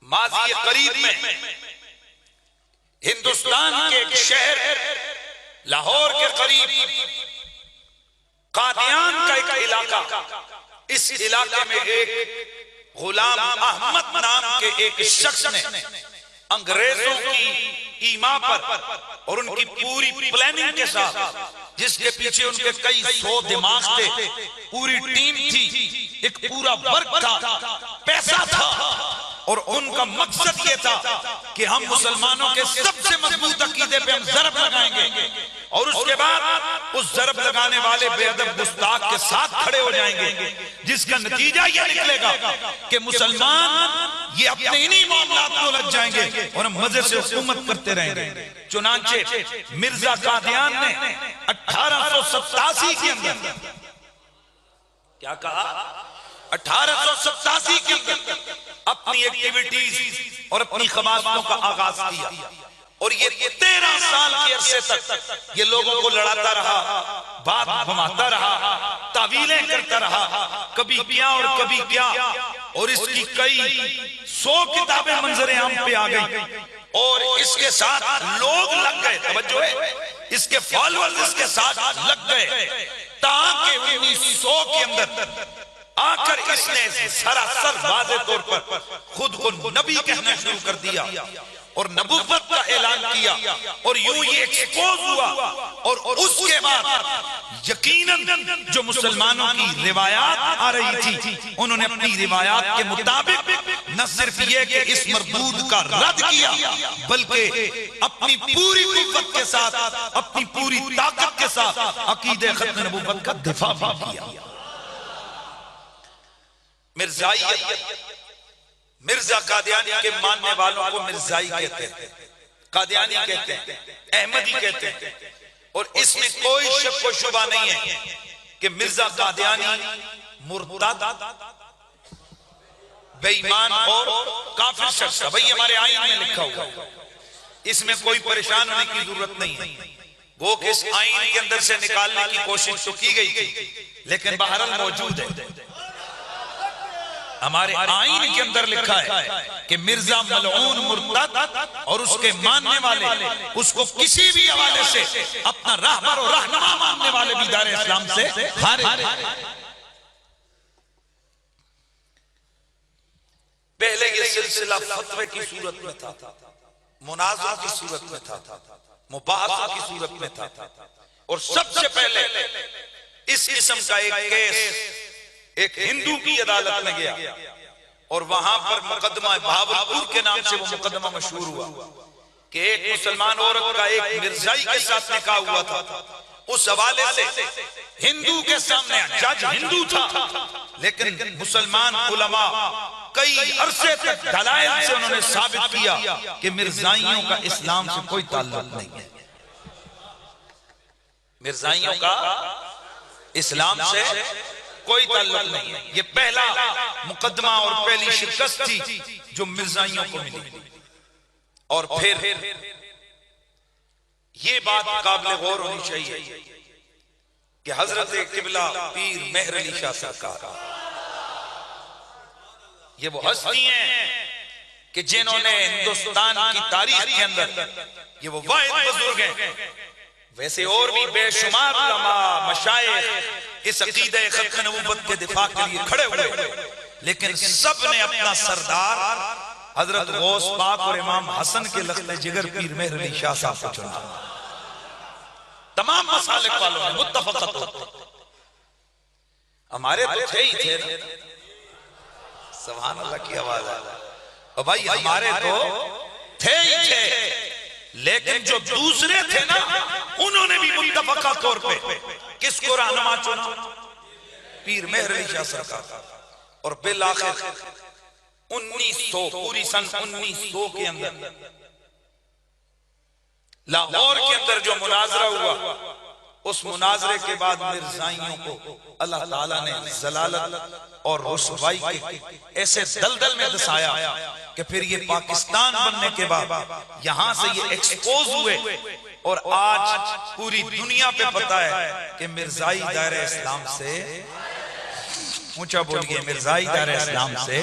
माजी करीब में हिंदुस्तान के एक शहर लाहौर के करीब कादियान का एक इलाका, इस इलाके में एक गुलाम अहमद नाम के एक शख्स ने अंग्रेजों की ईमा पर और उनकी पूरी प्लानिंग के साथ, जिसके पीछे उनके कई 100 दिमाग थे, पूरी टीम थी, एक पूरा वर्क था, पैसा था, और उनका मकसद ये था कि हम मुसलमानों के सबसे मजबूत अकीदे पे हम ज़रब लगाएंगे और उसके बाद उस ज़रब लगाने वाले बेअदब गुस्ताख के साथ खड़े हो जाएंगे, जिसका नतीजा ये निकलेगा कि मुसलमान ये अपने इन्हीं मामलात को लग जाएंगे और हम मजे से हुकूमत करते रहेंगे। चुनांचे मिर्जा कादियान ने 1887 के अंदर क्या कहा, 1887 के अंदर अपनी एक्टिविटीज और अपनी खमासतों का आगाज किया और ये 13 साल के अरसे तक ये लोगों को लड़ाता रहा, बात घुमाता रहा, तावीलें करता रहा, कभी क्या और कभी क्या, और इसकी कई 100 किताबें मंजरे आम पे आ गई और इसके साथ लोग लग गए, तवज्जो है, इसके फॉलोअर्स इसके साथ लग गए, ताकि 1900 के अंदर आकर इसने सरासर वाज़े तौर पर खुद को नबी कहना शुरू कर दिया और नबूवत का ऐलान किया और यूं ये एक्सपोज हुआ। और उसके बाद यकीनन जो मुसलमानों की रिवायात आ रही थी, उन्होंने अपनी रिवायात के मुताबिक न सिर्फ ये कि इस मरदूद का रद्द किया, बल्कि अपनी पूरी कुव्वत के साथ, अपनी पूरी ताकत के साथ अकीदे खत्म नबूवत का दिफा भी किया। मिर्जा कादियानी के मानने वालों को मिर्जाई कहते हैं, कादियानी कहते हैं, अहमदी कहते हैं, और इसमें कोई शक व शुबा नहीं है कि मिर्जा कादियानी मुर्तद, बेईमान और काफिर शख्स है। भाई हमारे आईन में लिखा हुआ, इसमें कोई परेशान होने की जरूरत नहीं है। वो इस आईन के अंदर से निकालने की कोशिश तो की गई थी, लेकिन बहरहाल मौजूद है। हमारे आईन के अंदर लिखा है कि मिर्जा मलऊन मुर्तद और उसके मानने वाले उसको किसी भी हवाले से अपना रहबर और रहनुमा मानने वाले भी दार इस्लाम से हारे। पहले ये सिलसिला फतवे की सूरत में था, मुनाज़रा की सूरत में था, मुबाहसा की सूरत में था, और सबसे पहले इस किस्म का एक केस एक हिंदू की अदालत में गया और वहां पर मुकदमा भावलपुर के नाम से वो मुकदमा मशहूर हुआ कि एक मुसलमान औरत का एक मिर्जाई के साथ निकाह हुआ था। उस हवाले से हिंदू के सामने, जज हिंदू था, लेकिन मुसलमान उलमा कई अरसे तक दलाइल से उन्होंने साबित किया कि मिर्जाइयों का इस्लाम से कोई ताल्लुक नहीं है, मिर्जाइयों का इस्लाम से कोई ताल्लुक नहीं है। ये पहला मुकदमा और पहली शिकस्त थी जो मिर्जाइयों को मिली। और फिर ये बात काबिल गौर होनी चाहिए कि हजरत किबला पीर मेहर अली शाह सरकार, ये वो हस्ती हैं कि जिन्होंने हिंदुस्तान की तारीख के अंदर, ये वो वाहिद बुजुर्ग हैं, वैसे और भी बेशुमार उलमा मशाइख इस अकीदे खत्म नबूवत के दिफा के लिए खड़े हुए, लेकिन सब ने अपना सरदार हजरत गौस पाक और इमाम हसन के लख्त जिगर पीर मेहर अली शाह साहब को चुना। तमाम मसालिक वालों ने मुत्तफक़, हमारे तो थे ही थे ना, सुभान अल्लाह की आवाज है, और भाई हमारे तो थे ही थे, लेकिन जो दूसरे थे ना, उन्होंने भी मुत्तफक़ा तौर पे किसको रहनुमा चुना, पीर मेहर अली शाह सरकार। और बिलाखिर 1900 पूरी सन 1900 के अंदर लाहौर के अंदर जो मुनाजरा हुआ, उस मुनाजरे के बाद मिर्जाइयों को अल्लाह ताला ने जलालत और रुसवाई के ऐसे दलदल में दसाया कि फिर ये पाकिस्तान बनने के बाद यहां से ये एक्सपोज हुए और आज पूरी दुनिया पे पता है कि मिर्जाई दायरे इस्लाम से, ऊंचा बोलिए, मिर्जाई दायरे इस्लाम से